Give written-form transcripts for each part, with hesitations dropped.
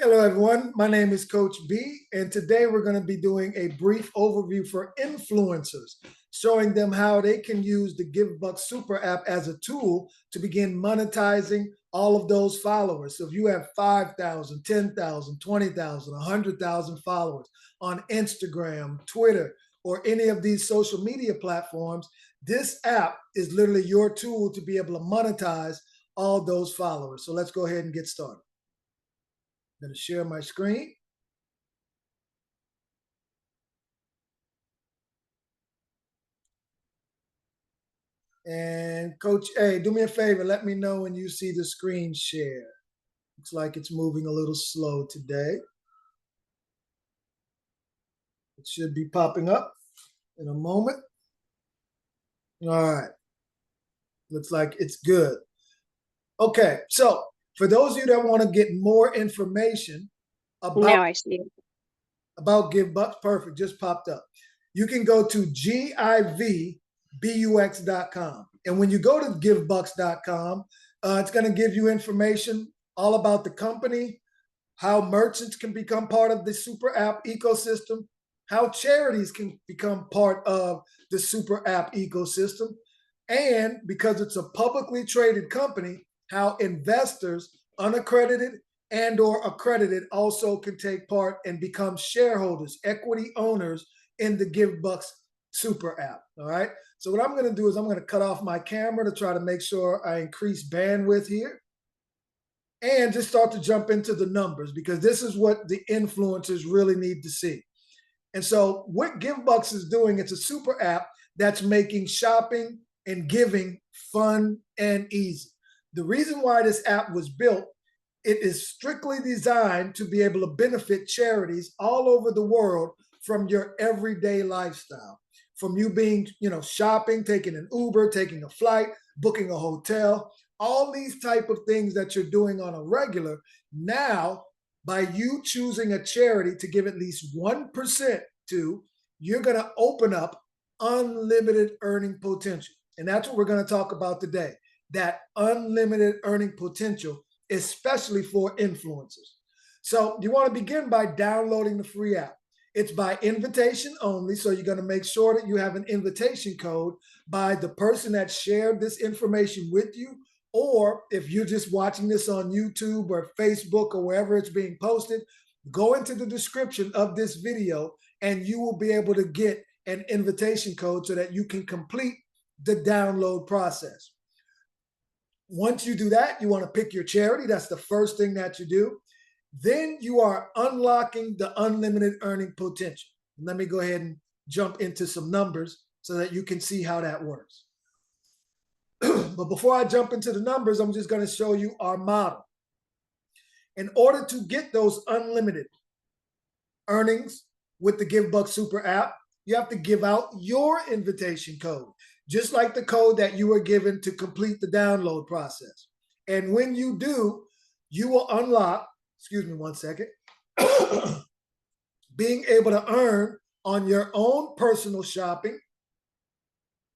Hello, everyone. My name is Coach B, and today we're going to be doing a brief overview for influencers, showing them how they can use the Givbux Super app as a tool to begin monetizing all of those followers. So if you have 5,000, 10,000, 20,000, 100,000 followers on Instagram, Twitter, or any of these social media platforms, this app is literally your tool to be able to monetize all those followers. So let's go ahead and get started. I'm going to share my screen. And Coach A, do me a favor. Let me know when you see the screen share. Looks like it's moving a little slow today. It should be popping up in a moment. All right. Looks like it's good. Okay. So for those of you that want to get more information about, Now I see it. about Givbux, perfect, just popped up. You can go to GIVBUX.com. And when you go to givebux.com, it's going to give you information all about the company, how merchants can become part of the super app ecosystem, how charities can become part of the super app ecosystem, and because it's a publicly traded company, how investors, unaccredited and or accredited, also can take part and become shareholders, equity owners in the Givbux super app. All right. So what I'm going to do is I'm going to cut off my camera to try to make sure I increase bandwidth here and just start to jump into the numbers, because this is what the influencers really need to see. And so what Givbux is doing, it's a super app that's making shopping and giving fun and easy. The reason why this app was built, it is strictly designed to be able to benefit charities all over the world from your everyday lifestyle. From you being, shopping, taking an Uber, taking a flight, booking a hotel, all these type of things that you're doing on a regular. Now, by you choosing a charity to give at least 1% to, you're going to open up unlimited earning potential. And that's what we're going to talk about today, that unlimited earning potential, especially for influencers. So you want to begin by downloading the free app. It's by invitation only, so you're going to make sure that you have an invitation code by the person that shared this information with you. Or if you're just watching this on YouTube or Facebook or wherever it's being posted, go into the description of this video and you will be able to get an invitation code so that you can complete the download process. Once you do that, you want to pick your charity. That's the first thing that you do. Then you are unlocking the unlimited earning potential. Let me go ahead and jump into some numbers so that you can see how that works. But before I jump into the numbers, I'm just going to show you our model. In order to get those unlimited earnings with the Givbux Super app, you have to give out your invitation code, just like the code that you were given to complete the download process. And when you do, you will unlock, excuse me one second, being able to earn on your own personal shopping,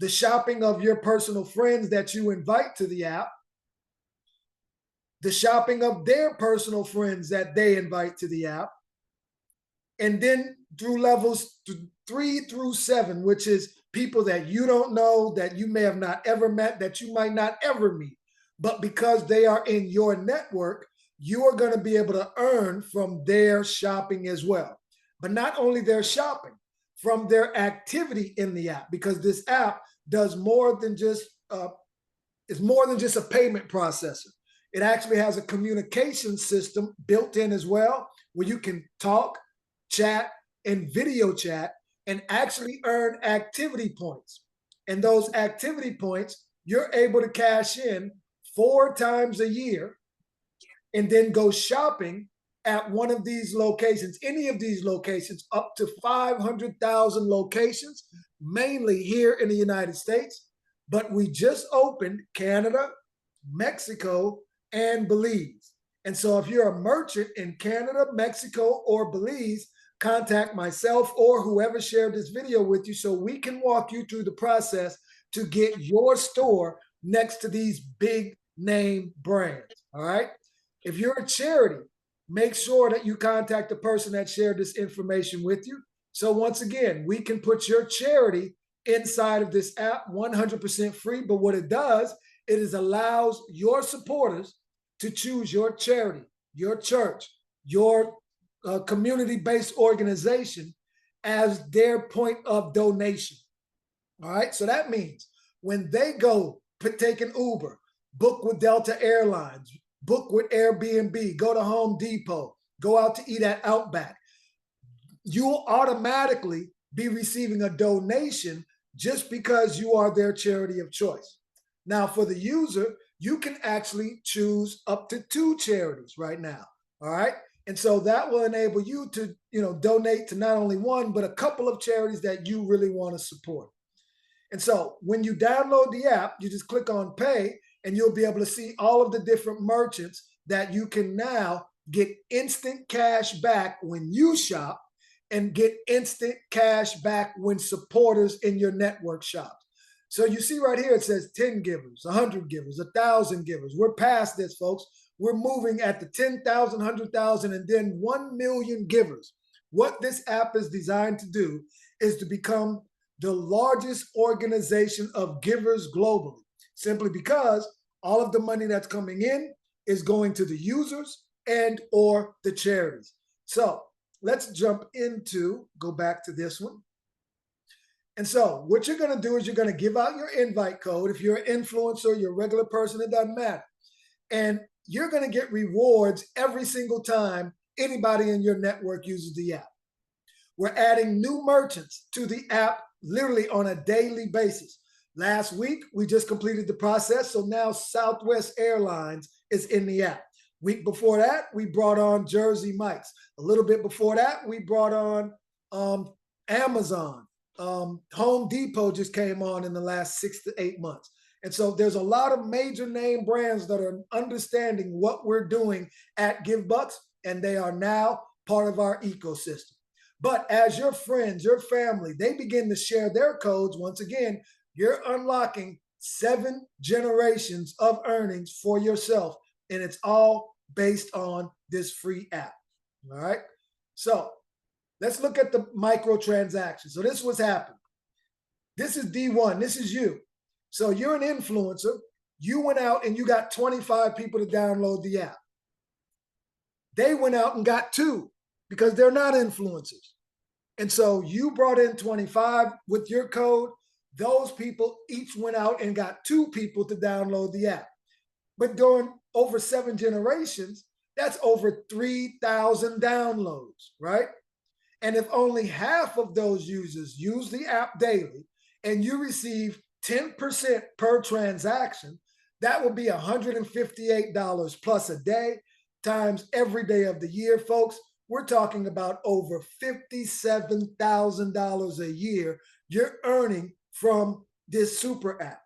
the shopping of your personal friends that you invite to the app, the shopping of their personal friends that they invite to the app, and then through levels 3 through 7, which is people that you don't know, that you may have not ever met, that you might not ever meet. But because they are in your network, you are going to be able to earn from their shopping as well. But not only their shopping, from their activity in the app, because this app does more than just it's more than just a payment processor. It actually has a communication system built in as well, where you can talk, chat, and video chat and actually earn activity points. And those activity points, you're able to cash in 4 times a year and then go shopping at one of these locations, any of these locations, up to 500,000 locations, mainly here in the United States. But we just opened Canada, Mexico, and Belize. And so if you're a merchant in Canada, Mexico, or Belize, contact myself or whoever shared this video with you so we can walk you through the process to get your store next to these big name brands. All right. If you're a charity, make sure that you contact the person that shared this information with you. So once again, we can put your charity inside of this app 100% free. But what it does, it is allows your supporters to choose your charity, your church, your community-based organization as their point of donation. All right. So that means when they go take an Uber, book with Delta Airlines, book with Airbnb, go to Home Depot, go out to eat at Outback, you'll automatically be receiving a donation just because you are their charity of choice. Now, for the user, you can actually choose up to 2 charities right now. All right. And so that will enable you to, donate to not only one, but a couple of charities that you really want to support. And so when you download the app, you just click on pay and you'll be able to see all of the different merchants that you can now get instant cash back when you shop and get instant cash back when supporters in your network shop. So you see right here, it says 10 givers, 100 givers, 1,000 givers. We're past this, folks. We're moving at the 10,000, 100,000, and then 1 million givers. What this app is designed to do is to become the largest organization of givers globally, simply because all of the money that's coming in is going to the users and or the charities. So let's jump into, go back to this one. And so what you're going to do is you're going to give out your invite code. If you're an influencer, you're a regular person, it doesn't matter. And you're going to get rewards every single time anybody in your network uses the app. We're adding new merchants to the app literally on a daily basis. Last week, we just completed the process. So now Southwest Airlines is in the app. Week before that, we brought on Jersey Mike's. A little bit before that, we brought on Amazon. Home Depot just came on in the last 6 to 8 months. And so there's a lot of major name brands that are understanding what we're doing at Givbux, and they are now part of our ecosystem. But as your friends, your family, they begin to share their codes, once again, you're unlocking 7 generations of earnings for yourself. And it's all based on this free app. All right. So let's look at the microtransactions. So this was happening. This is D1. This is you. So you're an influencer. You went out and you got 25 people to download the app. They went out and got 2 because they're not influencers. And so you brought in 25 with your code. Those people each went out and got 2 people to download the app. But during over 7 generations, that's over 3,000 downloads, right? And if only half of those users use the app daily and you receive 10% per transaction, that would be $158 plus a day times every day of the year, folks. We're talking about over $57,000 a year you're earning from this super app.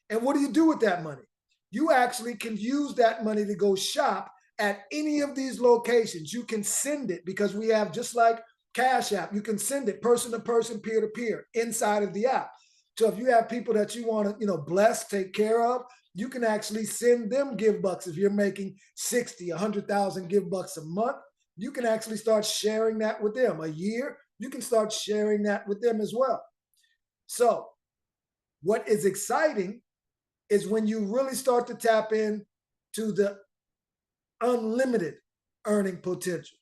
And what do you do with that money? You actually can use that money to go shop at any of these locations. You can send it because we have, just like Cash App, you can send it person to person, peer to peer inside of the app. So if you have people that you want to, bless, take care of, you can actually send them Givbux. If you're making 60, 100,000 Givbux a month, you can actually start sharing that with them. A year, you can start sharing that with them as well. So what is exciting is when you really start to tap in to the unlimited earning potential.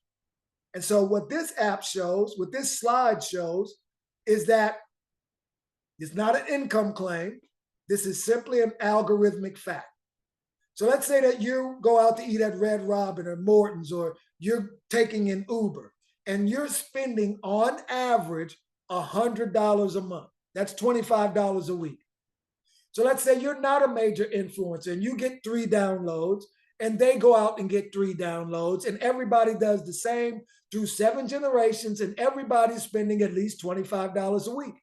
And so what this app shows, what this slide shows, is that it's not an income claim. This is simply an algorithmic fact. So let's say that you go out to eat at Red Robin or Morton's, or you're taking an Uber, and you're spending on average $100 a month. That's $25 a week. So let's say you're not a major influencer and you get 3 downloads, and they go out and get 3 downloads, and everybody does the same through 7 generations, and everybody's spending at least $25 a week.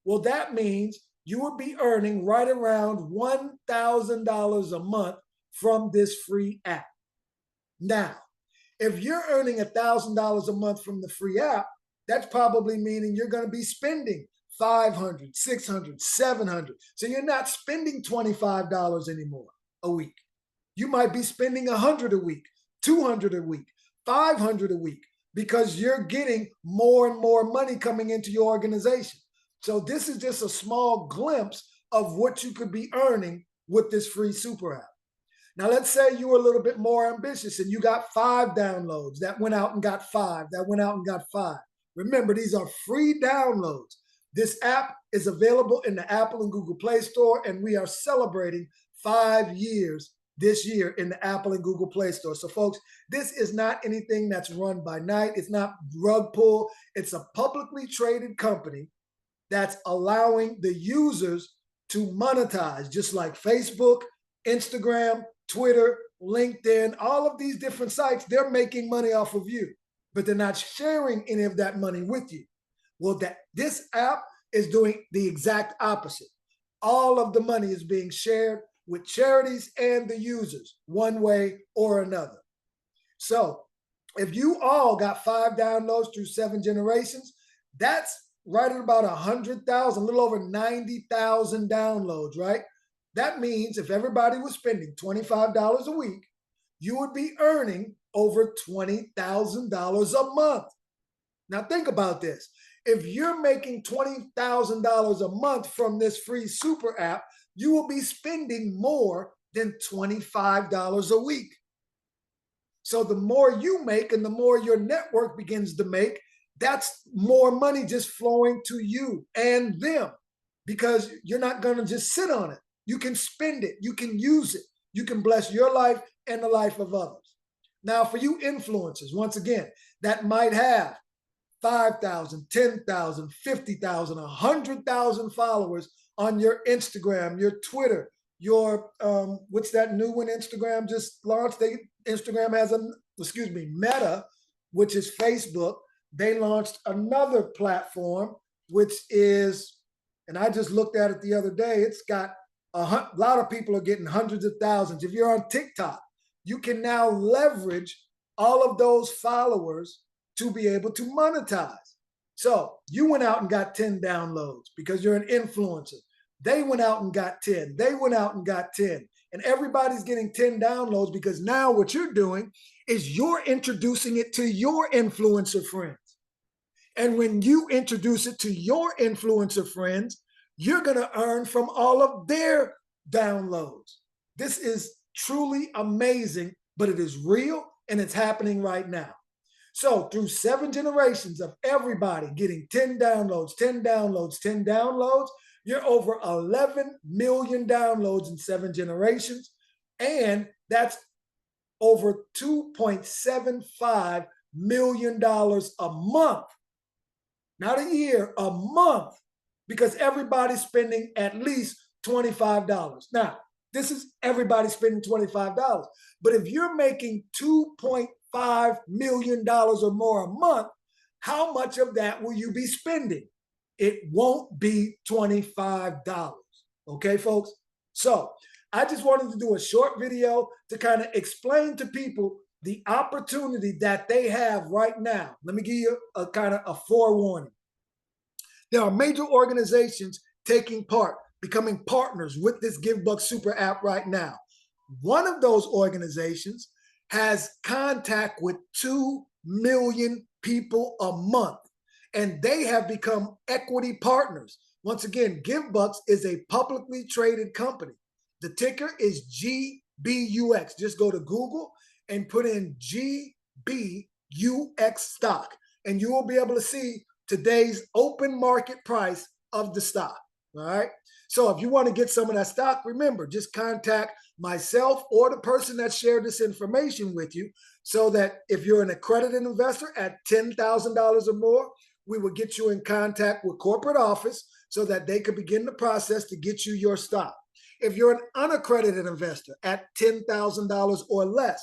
Well, that means you would be earning right around $1,000 a month from this free app. Now, if you're earning $1,000 a month from the free app, that's probably meaning you're going to be spending $500, $600, $700. So you're not spending $25 anymore a week. You might be spending $100 a week, $200 a week, $500 a week because you're getting more and more money coming into your organization. So this is just a small glimpse of what you could be earning with this free super app. Now, let's say you were a little bit more ambitious and you got 5 downloads. That went out and got 5. That went out and got 5. Remember, these are free downloads. This app is available in the Apple and Google Play Store, and we are celebrating 5 years this year in the Apple and Google Play Store. So, folks, this is not anything that's run by night. It's not rug pull. It's a publicly traded company that's allowing the users to monetize, just like Facebook, Instagram, Twitter, LinkedIn, all of these different sites. They're making money off of you, but they're not sharing any of that money with you. Well, this app is doing the exact opposite. All of the money is being shared with charities and the users, one way or another. So if you all got 5 downloads through 7 generations, that's right at about 100,000, a little over 90,000 downloads, right? That means if everybody was spending $25 a week, you would be earning over $20,000 a month. Now think about this. If you're making $20,000 a month from this free super app, you will be spending more than $25 a week. So the more you make and the more your network begins to make, that's more money just flowing to you and them, because you're not going to just sit on it. You can spend it. You can use it. You can bless your life and the life of others. Now, for you influencers, once again, that might have 5,000, 10,000, 50,000, 100,000 followers on your Instagram, your Twitter, your, what's that new one Instagram just launched? Instagram has Meta, which is Facebook. They launched another platform, which is, and I just looked at it the other day, it's got a lot of people are getting hundreds of thousands. If you're on TikTok, you can now leverage all of those followers to be able to monetize. So you went out and got 10 downloads because you're an influencer. They went out and got 10. They went out and got 10. And everybody's getting 10 downloads because now what you're doing is you're introducing it to your influencer friends. And when you introduce it to your influencer friends, you're going to earn from all of their downloads. This is truly amazing, but it is real and it's happening right now. So through 7 generations of everybody getting 10 downloads, 10 downloads, 10 downloads, you're over 11 million downloads in 7 generations. And that's over $2.75 million a month. Not a year, a month, because everybody's spending at least $25. Now, this is everybody spending $25. But if you're making $2.5 million or more a month, how much of that will you be spending? It won't be $25. Okay, folks? So I just wanted to do a short video to kind of explain to people the opportunity that they have right now. Let me give you a kind of a forewarning. There are major organizations taking part, becoming partners with this Givbux super app right now. One of those organizations has contact with 2 million people a month, and they have become equity partners. Once again, Givbux is a publicly traded company. The ticker is GBUX. Just go to Google and put in GBUX stock, and you will be able to see today's open market price of the stock. All right. So if you want to get some of that stock, remember, just contact myself or the person that shared this information with you, so that if you're an accredited investor at $10,000 or more, we will get you in contact with corporate office so that they could begin the process to get you your stock. If you're an unaccredited investor at $10,000 or less,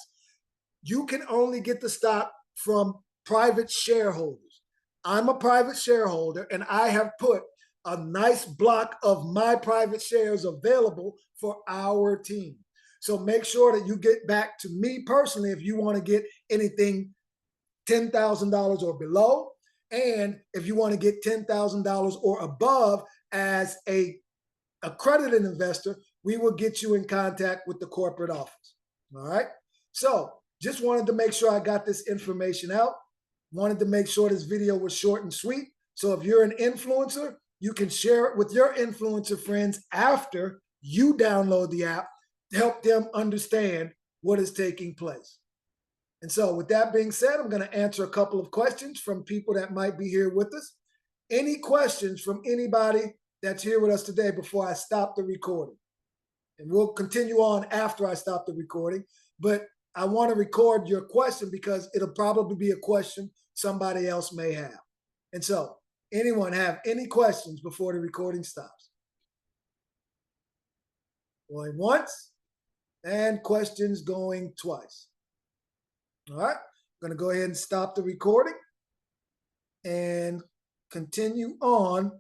you can only get the stock from private shareholders. I'm a private shareholder, and I have put a nice block of my private shares available for our team. So make sure that you get back to me personally if you want to get anything $10,000 or below. And if you want to get $10,000 or above as a accredited investor, we will get you in contact with the corporate office. All right. So Just wanted to make sure I got this information out. Wanted to make sure this video was short and sweet. So if you're an influencer, you can share it with your influencer friends after you download the app to help them understand what is taking place. And so with that being said, I'm going to answer a couple of questions from people that might be here with us. Any questions from anybody that's here with us today before I stop the recording? And we'll continue on after I stop the recording, but I want to record your question because it'll probably be a question somebody else may have. And so, anyone have any questions before the recording stops? Going once, and questions going twice. All right, I'm going to go ahead and stop the recording and continue on